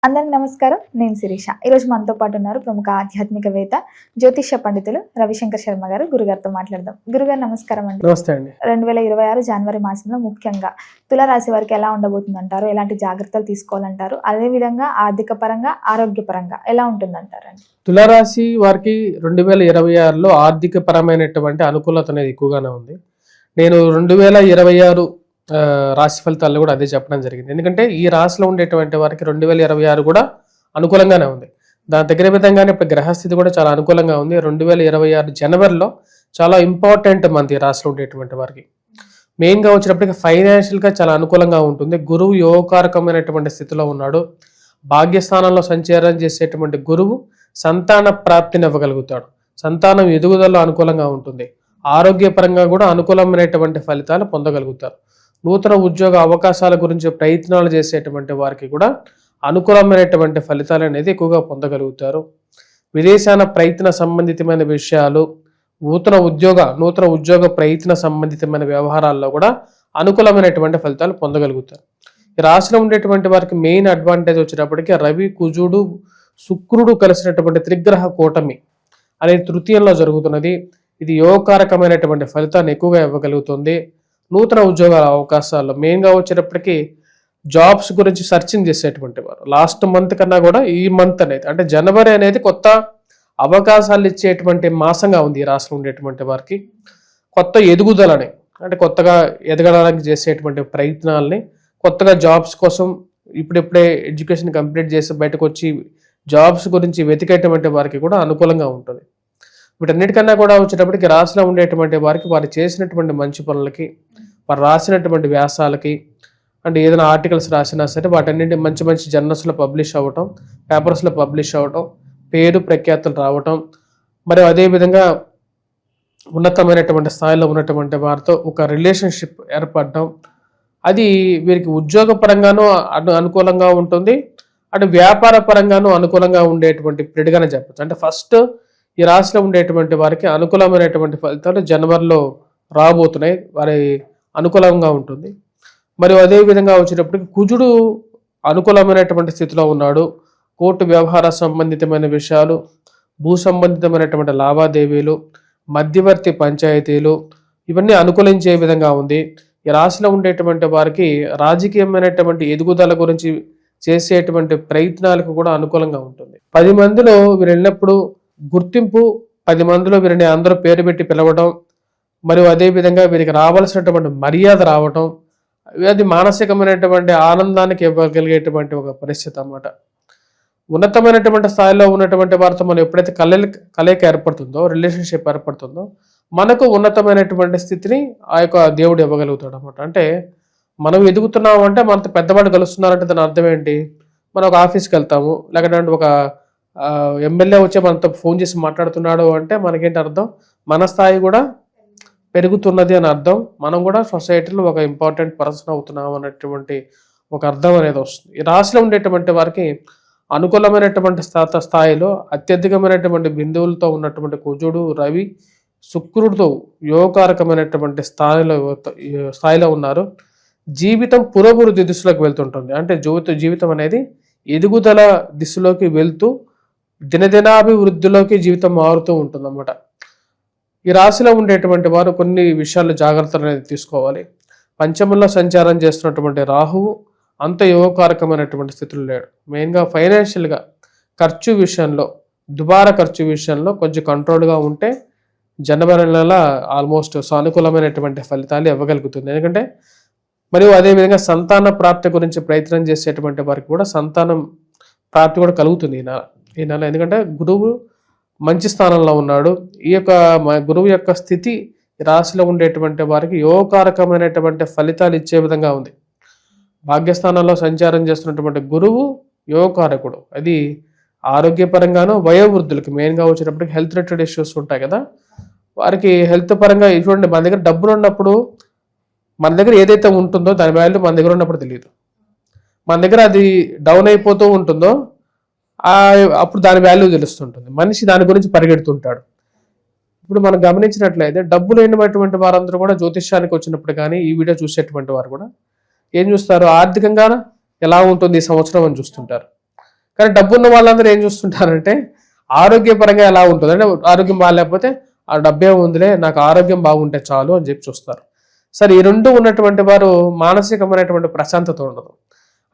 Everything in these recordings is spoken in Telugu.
అందరికి నమస్కారం. నేను శిరీష. ఈరోజు మనతో పాటు ఉన్నారు ప్రముఖ ఆధ్యాత్మికవేత్త, జ్యోతిష్య పండితులు రవిశంకర్ శర్మ గారు. గురుగారితో మాట్లాడదాం. గురుగారు నమస్కారం అండి. నమస్తే అండి. 2026 జనవరి మాసంలో ముఖ్యంగా తులారాశి వారికి ఎలా ఉండబోతుందంటారు? ఎలాంటి జాగ్రత్తలు తీసుకోవాలంటారు? అదేవిధంగా ఆర్థిక పరంగా, ఆరోగ్యపరంగా ఎలా ఉంటుందంటారండి? తులారాశి వారికి 2026లో ఆర్థిక పరమైనటువంటి అనుకూలత అనేది ఎక్కువగానే ఉంది. నేను 2026 రాశి ఫలితాల్లో కూడా అదే చెప్పడం జరిగింది. ఎందుకంటే ఈ రాశిలో ఉండేటువంటి వారికి 2026 కూడా అనుకూలంగానే ఉంది. దాని దగ్గర విధంగానే ఇప్పుడు గ్రహస్థితి కూడా చాలా అనుకూలంగా ఉంది. 2026 జనవరిలో చాలా ఇంపార్టెంట్ మంత్ ఈ రాశిలో ఉండేటువంటి వారికి. మెయిన్గా వచ్చినప్పటికీ ఫైనాన్షియల్గా చాలా అనుకూలంగా ఉంటుంది. గురువు యోగకారకమైనటువంటి స్థితిలో ఉన్నాడు. భాగ్యస్థానంలో సంచారం చేసేటువంటి గురువు సంతాన ప్రాప్తిని ఇవ్వగలుగుతాడు. సంతానం ఎదుగుదలలో అనుకూలంగా ఉంటుంది. ఆరోగ్యపరంగా కూడా అనుకూలమైనటువంటి ఫలితాలు పొందగలుగుతారు. నూతన ఉద్యోగ అవకాశాల గురించి ప్రయత్నాలు చేసేటువంటి వారికి కూడా అనుకూలమైనటువంటి ఫలితాలు అనేది ఎక్కువగా పొందగలుగుతారు. విదేశాన ప్రయత్న సంబంధితమైన విషయాలు, నూతన ఉద్యోగ ప్రయత్న సంబంధితమైన వ్యవహారాల్లో కూడా అనుకూలమైనటువంటి ఫలితాలు పొందగలుగుతారు. ఈ రాశిలో ఉండేటువంటి వారికి మెయిన్ అడ్వాంటేజ్ వచ్చేటప్పటికీ రవి, కుజుడు, శుక్రుడు కలిసినటువంటి త్రిగ్రహ కూటమి అనేది తృతీయంలో జరుగుతున్నది. ఇది యోగకారకమైనటువంటి ఫలితాన్ని ఎక్కువగా ఇవ్వగలుగుతుంది. నూతన ఉద్యోగాల అవకాశాల్లో మెయిన్గా వచ్చేటప్పటికి జాబ్స్ గురించి సర్చింగ్ చేసేటువంటి వారు లాస్ట్ మంత్ కన్నా కూడా ఈ మంత్ అనేది అంటే జనవరి అనేది కొత్త అవకాశాలు ఇచ్చేటువంటి మాసంగా ఉంది. ఈ రాష్ట్రంలో ఉండేటువంటి వారికి కొత్త ఎదుగుదలని అంటే కొత్తగా ఎదగడానికి చేసేటువంటి ప్రయత్నాలని, కొత్తగా జాబ్స్ కోసం ఇప్పుడిప్పుడే ఎడ్యుకేషన్ కంప్లీట్ చేసి బయటకు వచ్చి జాబ్స్ గురించి వెతికేటువంటి వారికి కూడా అనుకూలంగా ఉంటుంది. వీటన్నిటికన్నా కూడా వచ్చేటప్పటికి రాశిలో ఉండేటువంటి వారికి వారు చేసినటువంటి మంచి పనులకి, వారు రాసినటువంటి వ్యాసాలకి అంటే ఏదైనా ఆర్టికల్స్ రాసినా సరే వాటన్నింటి మంచి మంచి జర్నల్స్లో పబ్లిష్ అవ్వటం, పేపర్స్లో పబ్లిష్ అవ్వటం, పేరు ప్రఖ్యాతులు రావటం, మరియు అదేవిధంగా ఉన్నతమైనటువంటి స్థాయిలో ఉన్నటువంటి వారితో ఒక రిలేషన్షిప్ ఏర్పడటం, అది వీరికి ఉద్యోగ పరంగానూ అనుకూలంగా ఉంటుంది, అటు వ్యాపార పరంగానూ అనుకూలంగా ఉండేటువంటి పీరియడ్గానే చెప్పచ్చు. అంటే ఫస్ట్ ఈ రాశిలో ఉండేటువంటి వారికి అనుకూలమైనటువంటి ఫలితాలు జనవరిలో రాబోతున్నాయి. వారి అనుకూలంగా ఉంటుంది. మరియు అదేవిధంగా వచ్చేటప్పటికి కుజుడు అనుకూలమైనటువంటి స్థితిలో ఉన్నాడు. కోర్టు వ్యవహార సంబంధితమైన విషయాలు, భూ సంబంధితమైనటువంటి లావాదేవీలు, మధ్యవర్తి పంచాయతీలు ఇవన్నీ అనుకూలించే విధంగా ఉంది. ఈ రాశిలో ఉండేటువంటి వారికి రాజకీయమైనటువంటి ఎదుగుదల గురించి చేసేటువంటి ప్రయత్నాలకు కూడా అనుకూలంగా ఉంటుంది. 10 మందిలో వీరు వెళ్ళినప్పుడు గుర్తింపు, 10 మందిలో వీరిని అందరూ పేరు పెట్టి పిలవడం, మరియు అదేవిధంగా వీరికి రావాల్సినటువంటి మర్యాద రావటం, అది మానసికమైనటువంటి ఆనందానికి ఇవ్వగలిగేటువంటి ఒక పరిస్థితి అన్నమాట. ఉన్నతమైనటువంటి స్థాయిలో ఉన్నటువంటి వారితో మనం ఎప్పుడైతే కలయిక ఏర్పడుతుందో, రిలేషన్షిప్ ఏర్పడుతుందో మనకు ఉన్నతమైనటువంటి స్థితిని ఆ యొక్క దేవుడు ఇవ్వగలుగుతాడు అన్నమాట. అంటే మనం ఎదుగుతున్నాము అంటే మనతో పెద్దవాళ్ళు కలుస్తున్నారంటే దాని అర్థం ఏంటి? మనం ఒక ఆఫీస్కి వెళ్తాము, లేకపోతే ఒక ఎమ్మెల్యే వచ్చి మనతో ఫోన్ చేసి మాట్లాడుతున్నాడు అంటే మనకేంటి అర్థం? మన స్థాయి కూడా పెరుగుతున్నది అని అర్థం. మనం కూడా సొసైటీలో ఒక ఇంపార్టెంట్ పర్సన్ అవుతున్నాం అన్నటువంటి ఒక అర్థం అనేది వస్తుంది. ఈ రాశిలో ఉండేటువంటి వారికి అనుకూలమైనటువంటి స్థాయిలో అత్యధికమైనటువంటి బిందువులతో ఉన్నటువంటి కుజుడు, రవి, శుక్రుడితో యోగకారకమైనటువంటి స్థాయిలో ఉన్నారు. జీవితం పురోభివృద్ధి దిశలోకి వెళ్తుంటుంది. అంటే జీవితం అనేది ఎదుగుదల దిశలోకి వెళ్తూ దినదినాభివృద్ధిలోకి జీవితం మారుతూ ఉంటుంది అన్నమాట. ఈ రాశిలో ఉండేటువంటి వారు కొన్ని విషయాల్లో జాగ్రత్తలు అనేది తీసుకోవాలి. పంచమంలో సంచారం చేస్తున్నటువంటి రాహువు అంత యోగకారకమైనటువంటి స్థితిలో లేడు. మెయిన్గా ఫైనాన్షియల్గా ఖర్చు విషయంలో, దుబారా ఖర్చు విషయంలో కొంచెం కంట్రోల్గా ఉంటే జనవరి నెల ఆల్మోస్ట్ సానుకూలమైనటువంటి ఫలితాలు ఇవ్వగలుగుతుంది. ఎందుకంటే మరియు అదేవిధంగా సంతాన ప్రాప్తి గురించి ప్రయత్నం చేసేటువంటి వారికి కూడా సంతానం ప్రాప్తి కూడా కలుగుతుంది ఈ నెల. ఎందుకంటే గురువు మంచి స్థానంలో ఉన్నాడు. ఈ యొక్క గురువు యొక్క స్థితి రాశిలో ఉండేటువంటి వారికి యోగకారకమైనటువంటి ఫలితాలు ఇచ్చే విధంగా ఉంది. భాగ్యస్థానంలో సంచారం చేస్తున్నటువంటి గురువు యోగకారకుడు. అది ఆరోగ్యపరంగాను, వయోవృద్ధులకి మెయిన్గా వచ్చేటప్పటికి హెల్త్ రిలేటెడ్ ఇష్యూస్ ఉంటాయి కదా, వారికి హెల్త్ పరంగా చూడండి, మన దగ్గర డబ్బులు ఉన్నప్పుడు మన దగ్గర ఏదైతే ఉంటుందో దాని వాల్యూ మన దగ్గర ఉన్నప్పుడు తెలియదు. మన దగ్గర అది డౌన్ అయిపోతూ ఉంటుందో అప్పుడు దాని వాల్యూ తెలుస్తుంటుంది. మనిషి దాని గురించి పరిగెడుతుంటాడు. ఇప్పుడు మనం గమనించినట్లయితే డబ్బు లేనటువంటి వారందరూ కూడా జ్యోతిష్యానికి వచ్చినప్పుడు కానీ ఈ వీడియో చూసేటువంటి వారు కూడా ఏం చూస్తారు? ఆర్థికంగా ఎలా ఉంటుంది ఈ సంవత్సరం అని చూస్తుంటారు. కానీ డబ్బు ఉన్న వాళ్ళందరూ ఏం చూస్తుంటారంటే ఆరోగ్యపరంగా ఎలా ఉంటుంది అంటే ఆరోగ్యం బాగాలేకపోతే ఆ డబ్బే ఉందిలే, నాకు ఆరోగ్యం బాగుంటే చాలు అని చెప్పి చూస్తారు. సరే, ఈ రెండు ఉన్నటువంటి వారు మానసికమైనటువంటి ప్రశాంతత ఉండదు.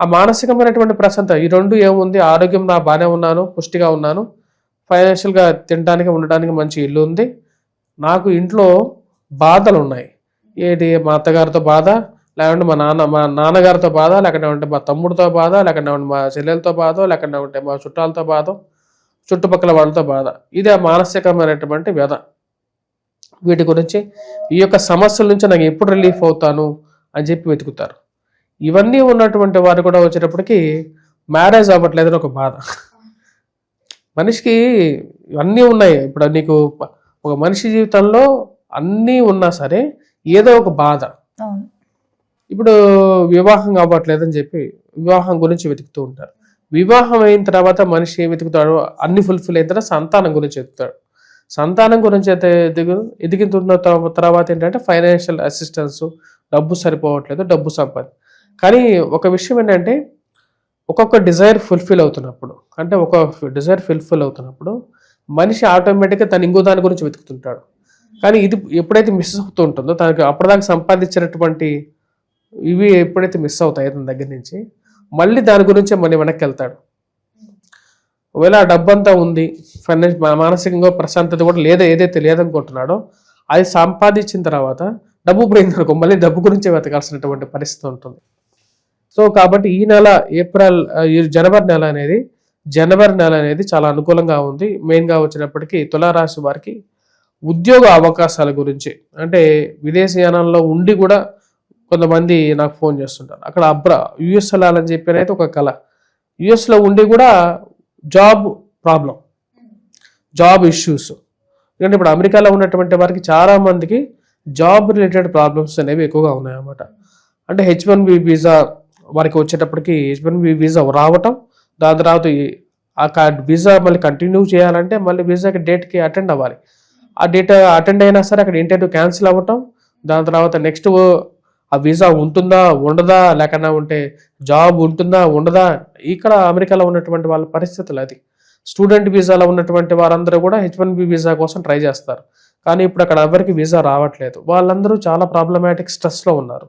ఆ మానసికమైనటువంటి ప్రశాంతత ఈ రెండు ఏముంది, ఆరోగ్యం నా బాగానే ఉన్నాను, పుష్టిగా ఉన్నాను, ఫైనాన్షియల్గా తినడానికి ఉండడానికి మంచి ఇల్లు ఉంది, నాకు ఇంట్లో బాధలు ఉన్నాయి, ఏంటి మా అత్తగారితో బాధ, లేకుంటే మా నాన్నగారితో బాధ, లేకుంటే మా తమ్ముడితో బాధ, లేకుంటే మా చెల్లెలతో బాధ, లేకుంటే మా చుట్టాలతో బాధ, చుట్టుపక్కల వాళ్ళతో బాధ. ఇదే మానసికమైనటువంటి వ్యధ. వీటి గురించి ఈ యొక్క సమస్యల నుంచి నాకు ఎప్పుడు రిలీఫ్ అవుతాను అని చెప్పి వెతుకుతారు. ఇవన్నీ ఉన్నటువంటి వారు కూడా వచ్చేటప్పటికి మ్యారేజ్ అవ్వట్లేదని ఒక బాధ. మనిషికి అన్నీ ఉన్నాయి. ఇప్పుడు నీకు ఒక మనిషి జీవితంలో అన్నీ ఉన్నా సరే ఏదో ఒక బాధ. ఇప్పుడు వివాహం అవ్వట్లేదని చెప్పి వివాహం గురించి వెతుకుతూ ఉంటారు. వివాహం అయిన తర్వాత మనిషి ఏం వెతుకుతాడు, అన్ని ఫుల్ఫిల్ అయిన తర్వాత సంతానం గురించి వెతుకుతాడు. సంతానం గురించి అయితే ఎదుగుతున్న తర్వాత ఏంటంటే ఫైనాన్షియల్ అసిస్టెన్స్, డబ్బు సరిపోవట్లేదు, డబ్బు సంపాది. కానీ ఒక విషయం ఏంటంటే ఒక్కొక్క డిజైర్ ఫుల్ఫిల్ అవుతున్నప్పుడు, అంటే ఒక డిజైర్ ఫుల్ఫిల్ అవుతున్నప్పుడు మనిషి ఆటోమేటిక్గా తను ఇంకో దాని గురించి వెతుకుతుంటాడు. కానీ ఇది ఎప్పుడైతే మిస్ అవుతూ ఉంటుందో, తనకి అప్పటిదాకా సంపాదించినటువంటి ఇవి ఎప్పుడైతే మిస్ అవుతాయో తన దగ్గర నుంచి, మళ్ళీ దాని గురించే మళ్ళీ వెనక్కి వెళ్తాడు. ఒకవేళ ఆ డబ్బంతా ఉంది, మానసికంగా ప్రశాంతత కూడా ఏదైతే లేదనుకుంటున్నాడో అది సంపాదించిన తర్వాత డబ్బు పోయిందనుకో మళ్ళీ డబ్బు గురించే వెతకాల్సినటువంటి పరిస్థితి ఉంటుంది. సో కాబట్టి ఈ నెల జనవరి నెల అనేది చాలా అనుకూలంగా ఉంది. మెయిన్గా వచ్చినప్పటికీ తులారాశి వారికి ఉద్యోగ అవకాశాల గురించి, అంటే విదేశీయానంలో ఉండి కూడా కొంతమంది నాకు ఫోన్ చేస్తుంటారు. అక్కడ యుఎస్ వెళ్ళాలని చెప్పి అనేది ఒక కళ. యుఎస్లో ఉండి కూడా జాబ్ ప్రాబ్లం, జాబ్ ఇష్యూస్. ఎందుకంటే ఇప్పుడు అమెరికాలో ఉన్నటువంటి వారికి చాలా మందికి జాబ్ రిలేటెడ్ ప్రాబ్లమ్స్ అనేవి ఎక్కువగా ఉన్నాయన్నమాట. అంటే H1B వీసా వారికి వచ్చేటప్పటికి H1B వీసా రావటం, దాని తర్వాత ఆ వీసా మళ్ళీ కంటిన్యూ చేయాలంటే మళ్ళీ వీసాకి డేట్కి అటెండ్ అవ్వాలి. ఆ డేట్ అటెండ్ అయినా సరే అక్కడ ఇంటర్వ్యూ క్యాన్సిల్ అవ్వటం, దాని తర్వాత నెక్స్ట్ ఆ వీసా ఉంటుందా ఉండదా, లేకన్నా ఉంటే జాబ్ ఉంటుందా ఉండదా. ఇక్కడ అమెరికాలో ఉన్నటువంటి వాళ్ళ పరిస్థితులు అది. స్టూడెంట్ వీసాలో ఉన్నటువంటి వారందరూ కూడా H1B వీసా కోసం ట్రై చేస్తారు. కానీ ఇప్పుడు అక్కడ ఎవరికి వీసా రావట్లేదు. వాళ్ళందరూ చాలా ప్రాబ్లమాటిక్ స్ట్రెస్లో ఉన్నారు.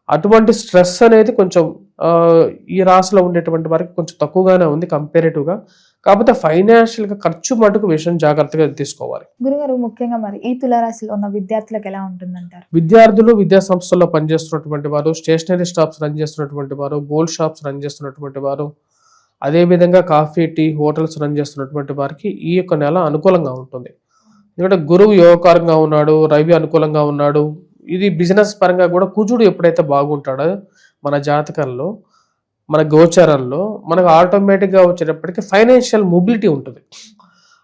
అటువంటి స్ట్రెస్ అనేది కొంచెం ఈ రాశిలో ఉండేటువంటి వారికి కొంచెం తక్కువగానే ఉంది కంపేరేటివ్గా. కాకపోతే ఫైనాన్షియల్గా ఖర్చు మటుకు విషయం జాగ్రత్తగా తీసుకోవాలి. గురుగారు, ముఖ్యంగా మరి ఈ తులారాశిలో ఉన్న విద్యార్థులకు ఎలా ఉంటుందంటారు? విద్యార్థులు విద్యా సంస్థల్లో పనిచేస్తున్నటువంటి వారు, స్టేషనరీ షాప్స్ రన్ చేస్తున్నటువంటి వారు, గోల్డ్ షాప్స్ రన్ చేస్తున్నటువంటి వారు, అదేవిధంగా కాఫీ, టీ, హోటల్స్ రన్ చేస్తున్నటువంటి వారికి ఈ యొక్క నెల అనుకూలంగా ఉంటుంది. ఎందుకంటే గురువు యోగకారంగా ఉన్నాడు, రవి అనుకూలంగా ఉన్నాడు. ఇది బిజినెస్ పరంగా కూడా కుజుడు ఎప్పుడైతే బాగుంటాడో మన జాతకంలో, మన గోచరంలో మనకు ఆటోమేటిక్గా వచ్చేటప్పటికి ఫైనాన్షియల్ మొబిలిటీ ఉంటుంది.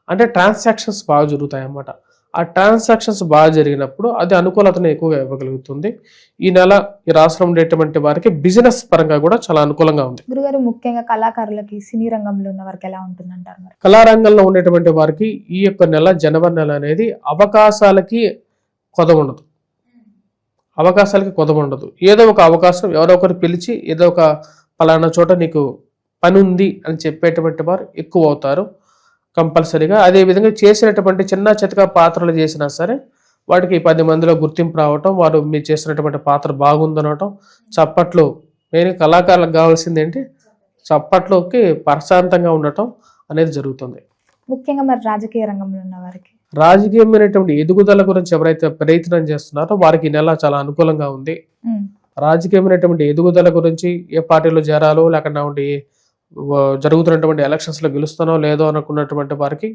అంటే ట్రాన్సాక్షన్స్ బాగా జరుగుతాయి అన్నమాట. ఆ ట్రాన్సాక్షన్స్ బాగా జరిగినప్పుడు అది అనుకూలతను ఎక్కువగా ఇవ్వగలుగుతుంది. ఈ నెల ఈ రాష్ట్రం ఉండేటువంటి వారికి బిజినెస్ పరంగా కూడా చాలా అనుకూలంగా ఉంది. గురుగారు, ముఖ్యంగా కళాకారులకి, సినీ రంగంలో ఉన్న వారికి ఎలా ఉంటుందంటారు? మరి కళారంగంలో ఉండేటువంటి వారికి ఈ యొక్క నెల, జనవరి నెల అనేది అవకాశాలకి కొదవ ఉండదు. ఏదో ఒక అవకాశం ఎవరో ఒకరు పిలిచి ఏదో ఒక పలానా చోట నీకు పని ఉంది అని చెప్పేటువంటి వారు ఎక్కువ అవుతారు కంపల్సరీగా. అదేవిధంగా చేసినటువంటి చిన్న చితక పాత్రలు చేసినా సరే వాటికి 10 మందిలో గుర్తింపు రావటం, వారు మీరు చేసినటువంటి పాత్ర బాగుందనటం, చప్పట్లు. మెయిన్ కళాకారులకు కావాల్సింది ఏంటి, చప్పట్లోకి ప్రశాంతంగా ఉండటం అనేది జరుగుతుంది. ముఖ్యంగా మరి రాజకీయ రంగంలో ఉన్న వారికి, రాజకీయమైనటువంటి ఎదుగుదల గురించి ఎవరైతే ప్రయత్నం చేస్తున్నారో వారికి ఈ నెల చాలా అనుకూలంగా ఉంది. రాజకీయమైనటువంటి ఎదుగుదల గురించి, ఏ పార్టీలో చేరాలో, లేకుండా జరుగుతున్నటువంటి ఎలక్షన్స్లో గెలుస్తానో లేదో అనుకున్నటువంటి వారికి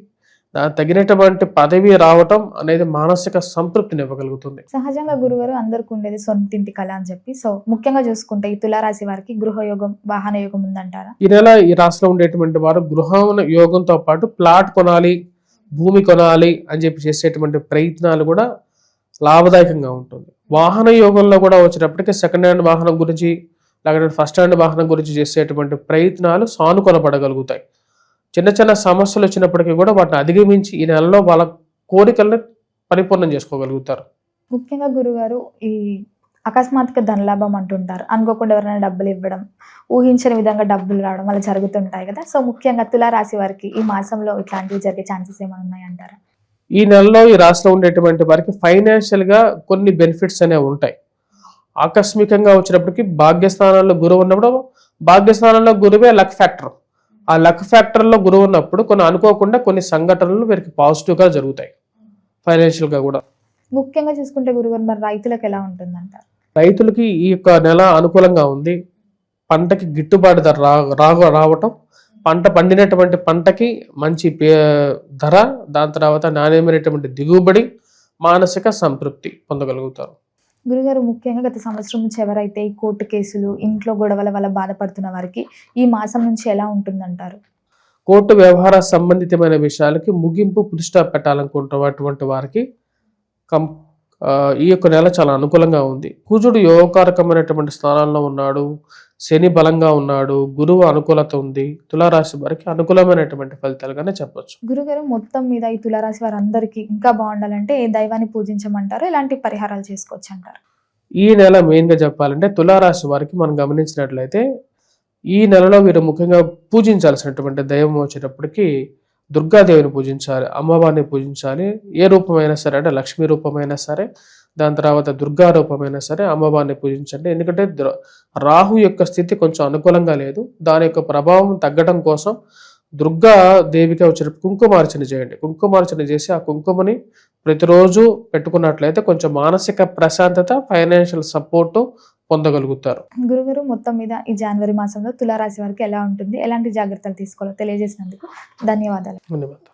తగినటువంటి పదవి రావటం అనేది మానసిక సంతృప్తిని ఇవ్వగలుగుతుంది. సహజంగా గురుగారు అందరికి ఉండేది సొంతింటి కళ అని చెప్పి, సో ముఖ్యంగా చూసుకుంటే ఈ తులారాశి వారికి గృహయోగం, వాహన యోగం ఉందంటారా? ఈ నెల ఈ రాశిలో ఉండేటువంటి వారు గృహ యోగంతో పాటు ప్లాట్ కొనాలి, భూమి కొనాలి అని చెప్పి చేసేటువంటి ప్రయత్నాలు కూడా లాభదాయకంగా ఉంటుంది. వాహన యోగంలో కూడా వచ్చేటప్పటికి సెకండ్ హ్యాండ్ వాహనం గురించి, లేకపోతే ఫస్ట్ హ్యాండ్ వాహనం గురించి చేసేటువంటి ప్రయత్నాలు సానుకూలపడగలుగుతాయి. చిన్న చిన్న సమస్యలు వచ్చినప్పటికీ కూడా వాటిని అధిగమించి ఈ నెలలో వాళ్ళ కోరికలను పరిపూర్ణం చేసుకోగలుగుతారు. ముఖ్యంగా గురుగారు, ఈ అకస్మాత్తుగా ధనలాభం అంటుంటారు. అనుకోకుండా ఎవరైనా డబ్బులు ఇవ్వడం, ఊహించని విధంగా డబ్బులు రావడం అలా జరుగుతుంటాయి కదా. సో ముఖ్యంగా తులారాశి వారికి ఈ మాసంలో ఇట్లాంటివి జరిగే ఛాన్సెస్ ఏమైనా ఉన్నాయంటారా? ఈ నెలలో ఈ రాశిలో ఉండేటువంటి వారికి ఫైనాన్షియల్గా కొన్ని బెనిఫిట్స్ అనేవి ఉంటాయి. ఆకస్మికంగా వచ్చినప్పటికీ భాగ్యస్థానంలో గురువు ఉన్నప్పుడు, భాగ్యస్థానంలో గురువే లక్ ఫ్యాక్టర్. ఆ లక్ ఫ్యాక్టర్లో గురువు ఉన్నప్పుడు కొన్ని అనుకోకుండా కొన్ని సంఘటనలు వీరికి పాజిటివ్గా జరుగుతాయి ఫైనాన్షియల్గా కూడా. ముఖ్యంగా చూసుకుంటే గురుగారు మరి రైతులకు ఎలా ఉంటుందంటారు? రైతులకి ఈ యొక్క నెల అనుకూలంగా ఉంది. పంటకి గిట్టుబాటు ధర రావటం, పంట పండినటువంటి పంటకి మంచి ధర, దాని తర్వాత నాణ్యమైనటువంటి దిగుబడి, మానసిక సంతృప్తి పొందగలుగుతారు. గురుగారు ముఖ్యంగా గత సంవత్సరం నుంచి ఎవరైతే ఈ కోర్టు కేసులు, ఇంట్లో గొడవల వల్ల బాధపడుతున్న వారికి ఈ మాసం నుంచి ఎలా ఉంటుందంటారు? కోర్టు వ్యవహార సంబంధితమైన విషయాలకి ముగింపు పులి స్టాప్ పెట్టాలనుకుంటున్నటువంటి వారికి ఈ యొక్క నెల చాలా అనుకూలంగా ఉంది. కుజుడు యోగకారకమైనటువంటి స్థానంలో ఉన్నాడు, శని బలంగా ఉన్నాడు, గురువు అనుకూలత ఉంది. తులారాశి వారికి అనుకూలమైనటువంటి ఫలితాలుగానే చెప్పొచ్చు. గురుగారు మొత్తం మీద ఈ తులారాశి వారందరికీ ఇంకా బాగుండాలంటే ఏ దైవాన్ని పూజించమంటారు, ఎలాంటి పరిహారాలు చేసుకోవచ్చు అంటారు? ఈ నెల మెయిన్గా చెప్పాలంటే తులారాశి వారికి మనం గమనించినట్లయితే ఈ నెలలో వీరు ముఖ్యంగా పూజించాల్సినటువంటి దైవం వచ్చేటప్పటికి దుర్గాదేవిని పూజించాలి, అమ్మవారిని పూజించాలి. ఏ రూపమైనా సరే, అంటే లక్ష్మీ రూపమైనా సరే, దాని తర్వాత దుర్గా రూపమైనా సరే అమ్మవారిని పూజించండి. ఎందుకంటే రాహు యొక్క స్థితి కొంచెం అనుకూలంగా లేదు. దాని యొక్క ప్రభావం తగ్గడం కోసం దుర్గా దేవికి వచ్చిన కుంకుమార్చన చేయండి. కుంకుమార్చన చేసి ఆ కుంకుమని ప్రతిరోజు పెట్టుకున్నట్లయితే కొంచెం మానసిక ప్రశాంతత, ఫైనాన్షియల్ సపోర్టు పొందగలుగుతారు. గురుగారు మొత్తం మీద ఈ జనవరి మాసంలో తులారాశి వారికి ఎలా ఉంటుంది, ఎలాంటి జాగ్రత్తలు తీసుకోవాలో తెలియజేసినందుకు ధన్యవాదాలు. ధన్యవాదాలు.